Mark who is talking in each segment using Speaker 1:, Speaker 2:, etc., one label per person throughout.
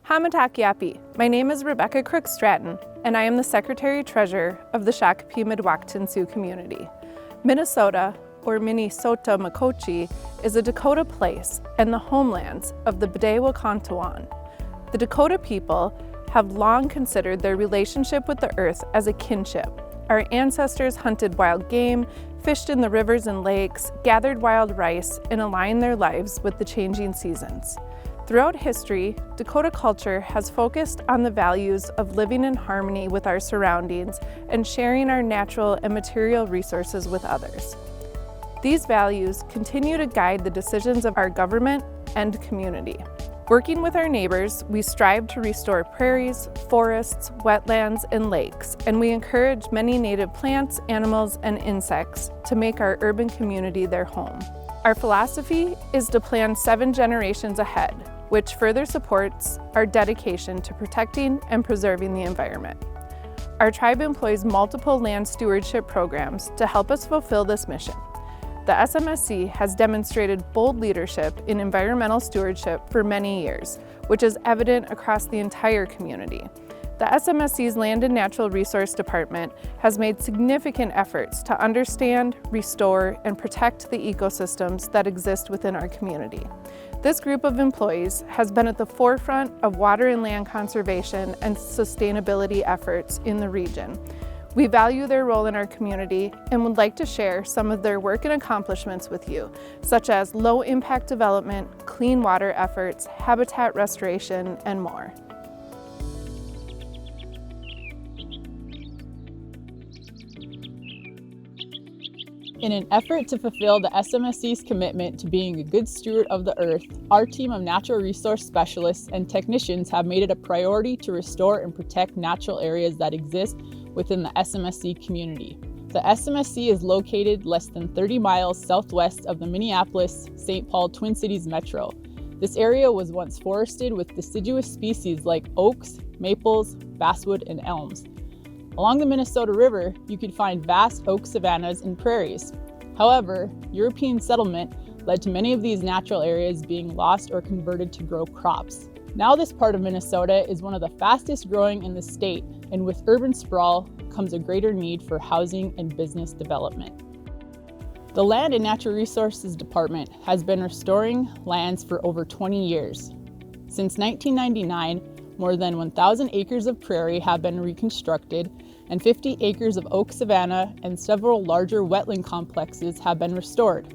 Speaker 1: Hamatakiapi. My name is Rebecca Crook-Stratton, and I am the Secretary-Treasurer of the Shakopee Mdewakanton Sioux community. Minnesota, or Minnesota Makochi, is a Dakota place and the homelands of the Mdewakanton. The Dakota people have long considered their relationship with the earth as a kinship. Our ancestors hunted wild game, fished in the rivers and lakes, gathered wild rice, and aligned their lives with the changing seasons. Throughout history, Dakota culture has focused on the values of living in harmony with our surroundings and sharing our natural and material resources with others. These values continue to guide the decisions of our government and community. Working with our neighbors, we strive to restore prairies, forests, wetlands, and lakes, and we encourage many native plants, animals, and insects to make our urban community their home. Our philosophy is to plan 7 generations ahead, which further supports our dedication to protecting and preserving the environment. Our tribe employs multiple land stewardship programs to help us fulfill this mission. The SMSC has demonstrated bold leadership in environmental stewardship for many years, which is evident across the entire community. The SMSC's Land and Natural Resource Department has made significant efforts to understand, restore, and protect the ecosystems that exist within our community. This group of employees has been at the forefront of water and land conservation and sustainability efforts in the region. We value their role in our community and would like to share some of their work and accomplishments with you, such as low-impact development, clean water efforts, habitat restoration, and more.
Speaker 2: In an effort to fulfill the SMSC's commitment to being a good steward of the earth, our team of natural resource specialists and technicians have made it a priority to restore and protect natural areas that exist within the SMSC community. The SMSC is located less than 30 miles southwest of the Minneapolis-St. Paul Twin Cities metro. This area was once forested with deciduous species like oaks, maples, basswood, and elms. Along the Minnesota River, you could find vast oak savannas and prairies. However, European settlement led to many of these natural areas being lost or converted to grow crops. Now this part of Minnesota is one of the fastest growing in the state, and with urban sprawl comes a greater need for housing and business development. The Land and Natural Resources Department has been restoring lands for over 20 years. Since 1999, more than 1,000 acres of prairie have been reconstructed, and 50 acres of oak savanna and several larger wetland complexes have been restored.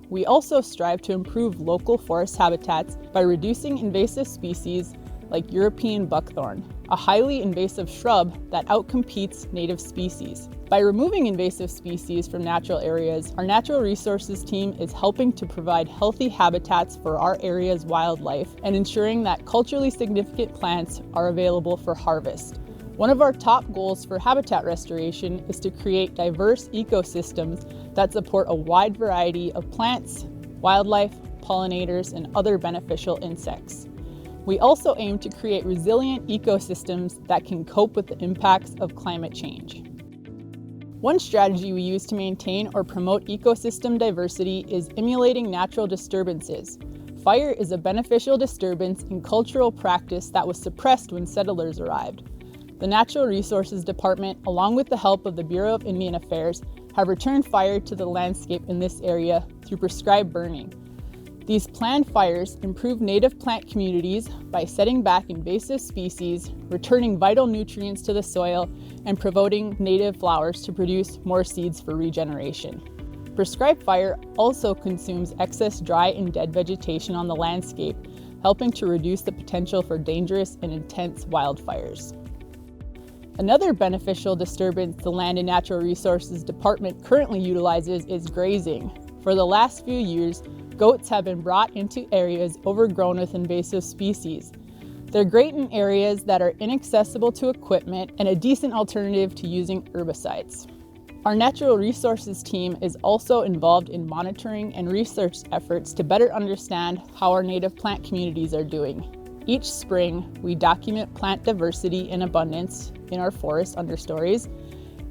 Speaker 2: We also strive to improve local forest habitats by reducing invasive species like European buckthorn, a highly invasive shrub that outcompetes native species. By removing invasive species from natural areas, our natural resources team is helping to provide healthy habitats for our area's wildlife and ensuring that culturally significant plants are available for harvest. One of our top goals for habitat restoration is to create diverse ecosystems that support a wide variety of plants, wildlife, pollinators, and other beneficial insects. We also aim to create resilient ecosystems that can cope with the impacts of climate change. One strategy we use to maintain or promote ecosystem diversity is emulating natural disturbances. Fire is a beneficial disturbance in cultural practice that was suppressed when settlers arrived. The Natural Resources Department, along with the help of the Bureau of Indian Affairs, have returned fire to the landscape in this area through prescribed burning. These planned fires improve native plant communities by setting back invasive species, returning vital nutrients to the soil, and promoting native flowers to produce more seeds for regeneration. Prescribed fire also consumes excess dry and dead vegetation on the landscape, helping to reduce the potential for dangerous and intense wildfires. Another beneficial disturbance the Land and Natural Resources Department currently utilizes is grazing. For the last few years, goats have been brought into areas overgrown with invasive species. They're great in areas that are inaccessible to equipment and a decent alternative to using herbicides. Our Natural Resources team is also involved in monitoring and research efforts to better understand how our native plant communities are doing. Each spring, we document plant diversity and abundance in our forest understories,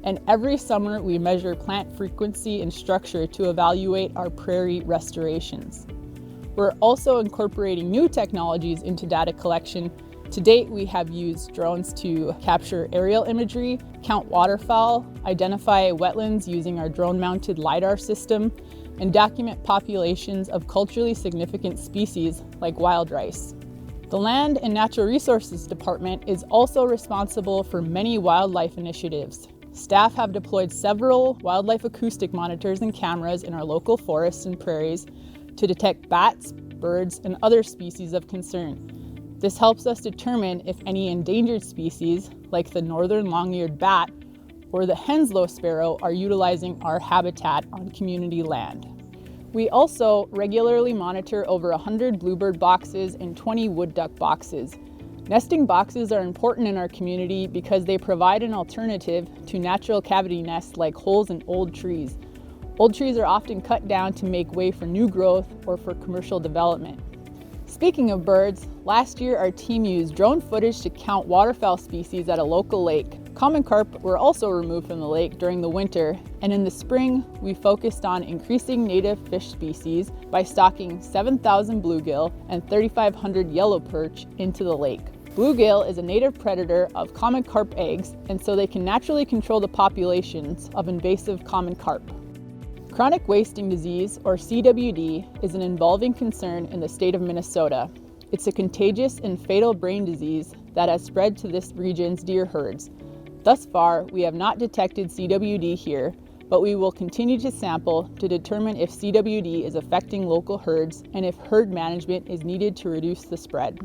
Speaker 2: and every summer we measure plant frequency and structure to evaluate our prairie restorations. We're also incorporating new technologies into data collection To date, we have used drones to capture aerial imagery, count waterfowl, identify wetlands using our drone-mounted LiDAR system, and document populations of culturally significant species like wild rice. The Land and Natural Resources Department is also responsible for many wildlife initiatives. Staff have deployed several wildlife acoustic monitors and cameras in our local forests and prairies to detect bats, birds, and other species of concern. This helps us determine if any endangered species, like the northern long-eared bat or the Henslow sparrow, are utilizing our habitat on community land. We also regularly monitor over 100 bluebird boxes and 20 wood duck boxes. Nesting boxes are important in our community because they provide an alternative to natural cavity nests like holes in old trees. Old trees are often cut down to make way for new growth or for commercial development. Speaking of birds, last year our team used drone footage to count waterfowl species at a local lake. Common carp were also removed from the lake during the winter, and in the spring we focused on increasing native fish species by stocking 7,000 bluegill and 3,500 yellow perch into the lake. Bluegill is a native predator of common carp eggs, and so they can naturally control the populations of invasive common carp. Chronic wasting disease, or CWD, is an evolving concern in the state of Minnesota. It's a contagious and fatal brain disease that has spread to this region's deer herds. Thus far, we have not detected CWD here, but we will continue to sample to determine if CWD is affecting local herds and if herd management is needed to reduce the spread.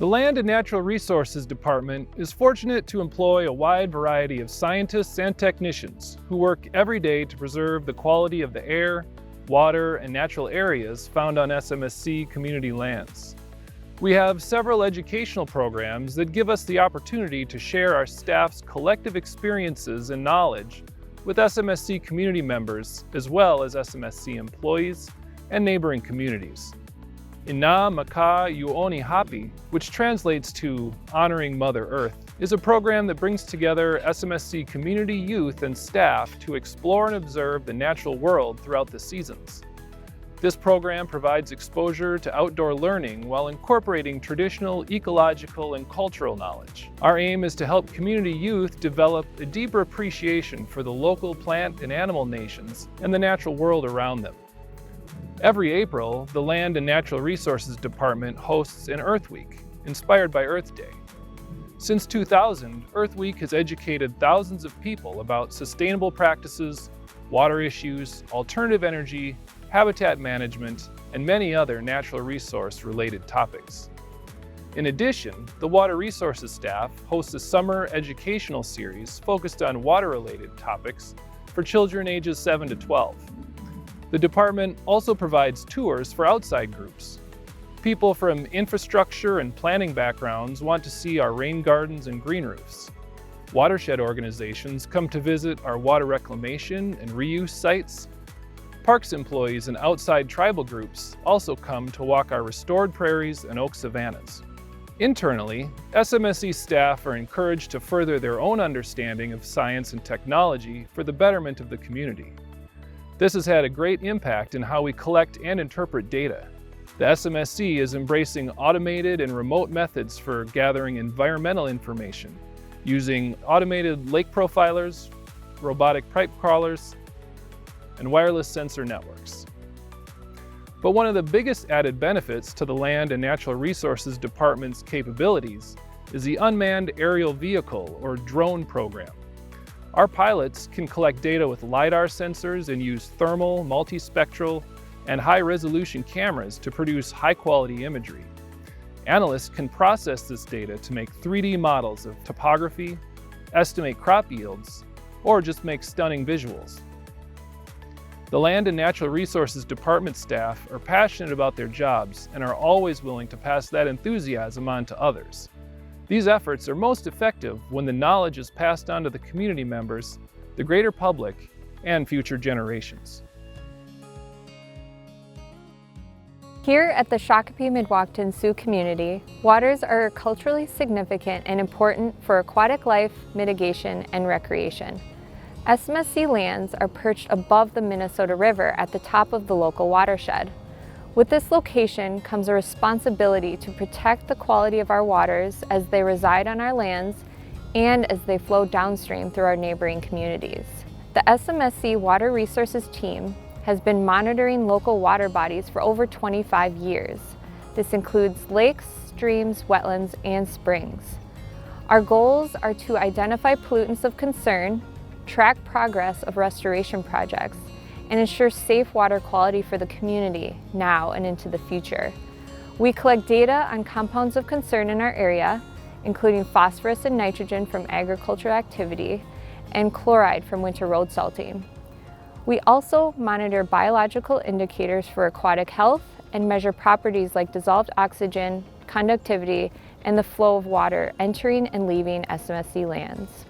Speaker 3: The Land and Natural Resources Department is fortunate to employ a wide variety of scientists and technicians who work every day to preserve the quality of the air, water, and natural areas found on SMSC community lands. We have several educational programs that give us the opportunity to share our staff's collective experiences and knowledge with SMSC community members as well as SMSC employees and neighboring communities. Ina Maka Yuoni Hapi, which translates to Honoring Mother Earth, is a program that brings together SMSC community youth and staff to explore and observe the natural world throughout the seasons. This program provides exposure to outdoor learning while incorporating traditional ecological and cultural knowledge. Our aim is to help community youth develop a deeper appreciation for the local plant and animal nations and the natural world around them. Every April, the Land and Natural Resources Department hosts an Earth Week, inspired by Earth Day. Since 2000, Earth Week has educated thousands of people about sustainable practices, water issues, alternative energy, habitat management, and many other natural resource-related topics. In addition, the Water Resources staff hosts a summer educational series focused on water-related topics for children ages 7 to 12. The department also provides tours for outside groups. People from infrastructure and planning backgrounds want to see our rain gardens and green roofs. Watershed organizations come to visit our water reclamation and reuse sites. Parks employees and outside tribal groups also come to walk our restored prairies and oak savannas. Internally, SMSC staff are encouraged to further their own understanding of science and technology for the betterment of the community. This has had a great impact in how we collect and interpret data. The SMSC is embracing automated and remote methods for gathering environmental information, using automated lake profilers, robotic pipe crawlers, and wireless sensor networks. But one of the biggest added benefits to the Land and Natural Resources Department's capabilities is the Unmanned Aerial Vehicle, or drone program. Our pilots can collect data with LiDAR sensors and use thermal, multispectral, and high-resolution cameras to produce high-quality imagery. Analysts can process this data to make 3D models of topography, estimate crop yields, or just make stunning visuals. The Land and Natural Resources Department staff are passionate about their jobs and are always willing to pass that enthusiasm on to others. These efforts are most effective when the knowledge is passed on to the community members, the greater public, and future generations.
Speaker 4: Here at the Shakopee-Mdewakanton Sioux community, waters are culturally significant and important for aquatic life, mitigation, and recreation. SMSC lands are perched above the Minnesota River at the top of the local watershed. With this location comes a responsibility to protect the quality of our waters as they reside on our lands and as they flow downstream through our neighboring communities. The SMSC Water Resources team has been monitoring local water bodies for over 25 years. This includes lakes, streams, wetlands, and springs. Our goals are to identify pollutants of concern, track progress of restoration projects, and ensure safe water quality for the community now and into the future. We collect data on compounds of concern in our area, including phosphorus and nitrogen from agricultural activity and chloride from winter road salting. We also monitor biological indicators for aquatic health and measure properties like dissolved oxygen, conductivity, and the flow of water entering and leaving SMSC lands.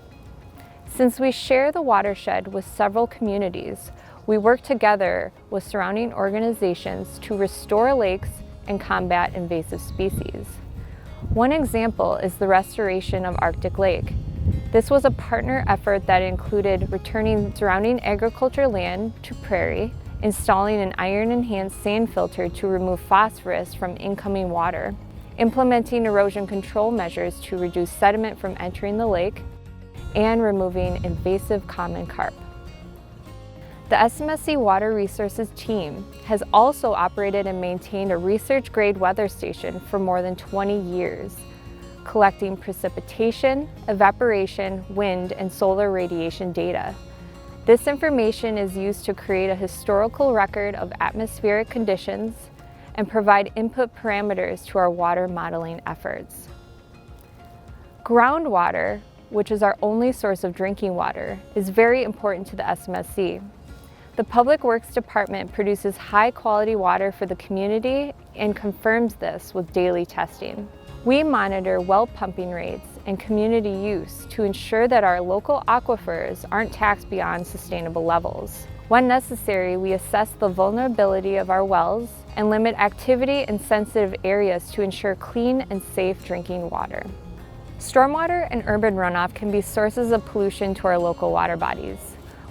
Speaker 4: Since we share the watershed with several communities, we work together with surrounding organizations to restore lakes and combat invasive species. One example is the restoration of Arctic Lake. This was a partner effort that included returning surrounding agriculture land to prairie, installing an iron-enhanced sand filter to remove phosphorus from incoming water, implementing erosion control measures to reduce sediment from entering the lake, and removing invasive common carp. The SMSC Water Resources team has also operated and maintained a research-grade weather station for more than 20 years, collecting precipitation, evaporation, wind, and solar radiation data. This information is used to create a historical record of atmospheric conditions and provide input parameters to our water modeling efforts. Groundwater, which is our only source of drinking water, is very important to the SMSC. The Public Works Department produces high-quality water for the community and confirms this with daily testing. We monitor well pumping rates and community use to ensure that our local aquifers aren't taxed beyond sustainable levels. When necessary, we assess the vulnerability of our wells and limit activity in sensitive areas to ensure clean and safe drinking water. Stormwater and urban runoff can be sources of pollution to our local water bodies.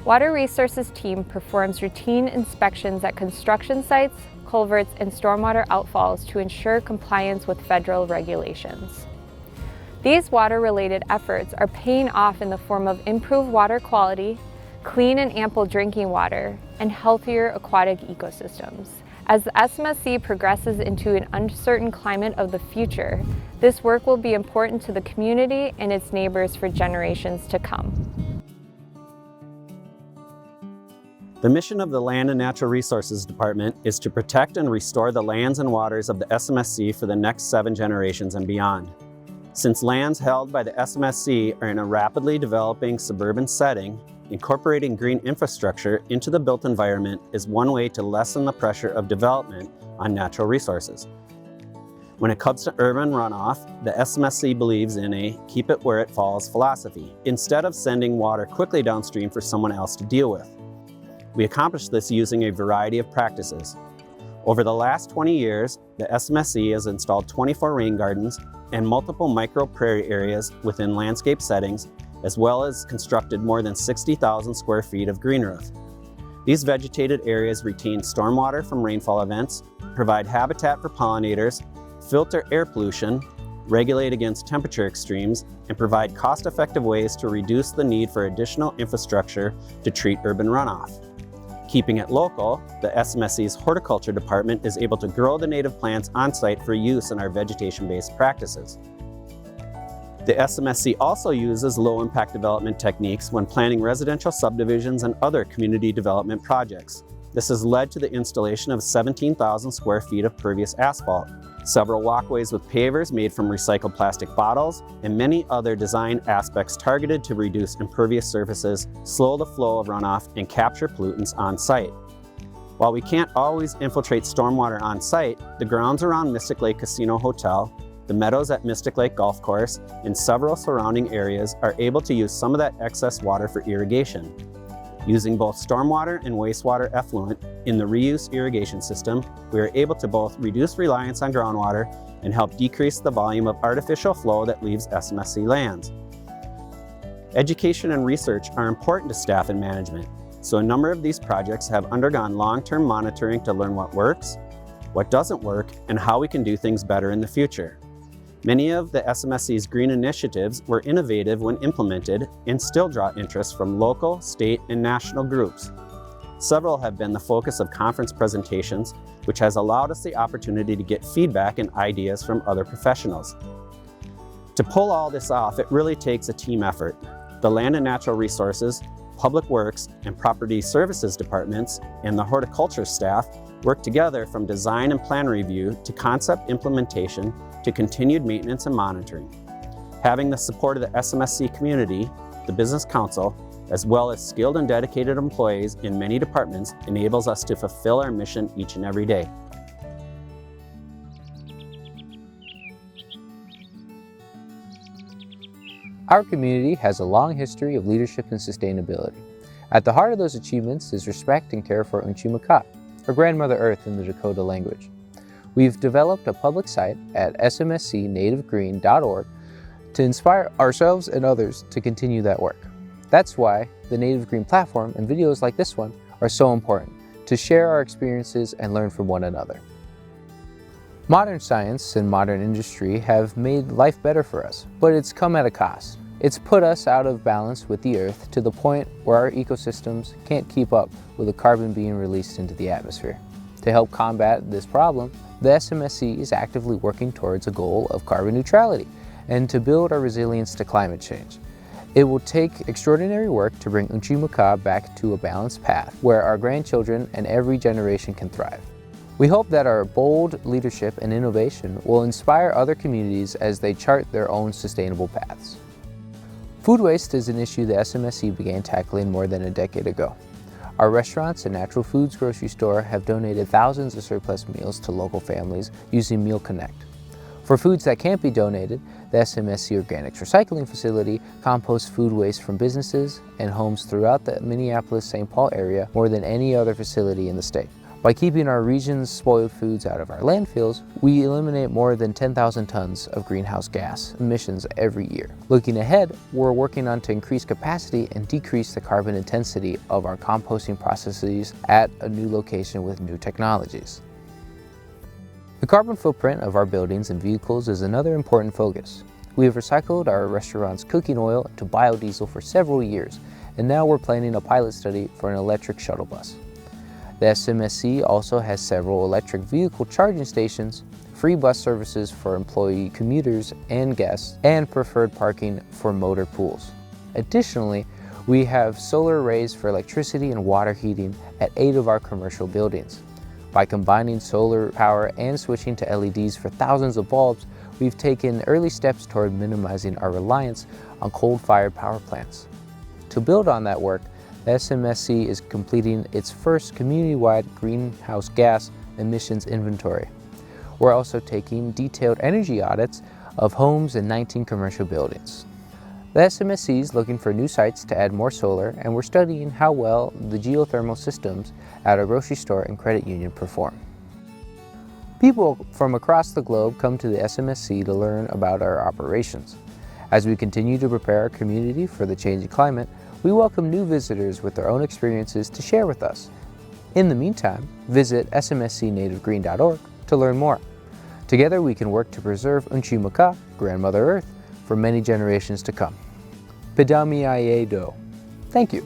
Speaker 4: Water Resources team performs routine inspections at construction sites, culverts, and stormwater outfalls to ensure compliance with federal regulations. These water-related efforts are paying off in the form of improved water quality, clean and ample drinking water, and healthier aquatic ecosystems. As the SMSC progresses into an uncertain climate of the future, this work will be important to the community and its neighbors for generations to come.
Speaker 5: The mission of the Land and Natural Resources Department is to protect and restore the lands and waters of the SMSC for the next 7 generations and beyond. Since lands held by the SMSC are in a rapidly developing suburban setting, incorporating green infrastructure into the built environment is one way to lessen the pressure of development on natural resources. When it comes to urban runoff, the SMSC believes in a keep it where it falls philosophy, instead of sending water quickly downstream for someone else to deal with. We accomplish this using a variety of practices. Over the last 20 years, the SMSC has installed 24 rain gardens and multiple micro prairie areas within landscape settings, as well as constructed more than 60,000 square feet of green roof. These vegetated areas retain stormwater from rainfall events, provide habitat for pollinators, filter air pollution, regulate against temperature extremes, and provide cost-effective ways to reduce the need for additional infrastructure to treat urban runoff. Keeping it local, the SMSC's horticulture department is able to grow the native plants on-site for use in our vegetation-based practices. The SMSC also uses low-impact development techniques when planning residential subdivisions and other community development projects. This has led to the installation of 17,000 square feet of pervious asphalt, several walkways with pavers made from recycled plastic bottles, and many other design aspects targeted to reduce impervious surfaces, slow the flow of runoff, and capture pollutants on site. While we can't always infiltrate stormwater on site, the grounds around Mystic Lake Casino Hotel, the meadows at Mystic Lake Golf Course, and several surrounding areas are able to use some of that excess water for irrigation. Using both stormwater and wastewater effluent in the reuse irrigation system, we are able to both reduce reliance on groundwater and help decrease the volume of artificial flow that leaves SMSC lands. Education and research are important to staff and management, so a number of these projects have undergone long-term monitoring to learn what works, what doesn't work, and how we can do things better in the future. Many of the SMSC's green initiatives were innovative when implemented and still draw interest from local, state, and national groups. Several have been the focus of conference presentations, which has allowed us the opportunity to get feedback and ideas from other professionals. To pull all this off, it really takes a team effort. The Land and Natural Resources, Public Works, and Property Services departments and the horticulture staff work together from design and plan review to concept implementation to continued maintenance and monitoring. Having the support of the SMSC community, the Business Council, as well as skilled and dedicated employees in many departments enables us to fulfill our mission each and every day.
Speaker 6: Our community has a long history of leadership and sustainability. At the heart of those achievements is respect and care for Unchimaka, or Grandmother Earth in the Dakota language. We've developed a public site at smscnativegreen.org to inspire ourselves and others to continue that work. That's why the Native Green platform and videos like this one are so important, to share our experiences and learn from one another. Modern science and modern industry have made life better for us, but it's come at a cost. It's put us out of balance with the Earth to the point where our ecosystems can't keep up with the carbon being released into the atmosphere. To help combat this problem, the SMSC is actively working towards a goal of carbon neutrality and to build our resilience to climate change. It will take extraordinary work to bring Unchimaka back to a balanced path where our grandchildren and every generation can thrive. We hope that our bold leadership and innovation will inspire other communities as they chart their own sustainable paths. Food waste is an issue the SMSC began tackling more than a decade ago. Our restaurants and natural foods grocery store have donated thousands of surplus meals to local families using Meal Connect. For foods that can't be donated, the SMSC Organics Recycling Facility composts food waste from businesses and homes throughout the Minneapolis-St. Paul area more than any other facility in the state. By keeping our region's spoiled foods out of our landfills, we eliminate more than 10,000 tons of greenhouse gas emissions every year. Looking ahead, we're working on to increase capacity and decrease the carbon intensity of our composting processes at a new location with new technologies. The carbon footprint of our buildings and vehicles is another important focus. We have recycled our restaurant's cooking oil to biodiesel for several years, and now we're planning a pilot study for an electric shuttle bus. The SMSC also has several electric vehicle charging stations, free bus services for employee commuters and guests, and preferred parking for motor pools. Additionally, we have solar arrays for electricity and water heating at 8 of our commercial buildings. By combining solar power and switching to LEDs for thousands of bulbs, we've taken early steps toward minimizing our reliance on coal-fired power plants. To build on that work, the SMSC is completing its first community-wide greenhouse gas emissions inventory. We're also taking detailed energy audits of homes and 19 commercial buildings. The SMSC is looking for new sites to add more solar, and we're studying how well the geothermal systems at our grocery store and credit union perform. People from across the globe come to the SMSC to learn about our operations. As we continue to prepare our community for the changing climate, we welcome new visitors with their own experiences to share with us. In the meantime, visit smscnativegreen.org to learn more. Together we can work to preserve Unchimaka, Grandmother Earth, for many generations to come. Pidami Ayedo. Thank you.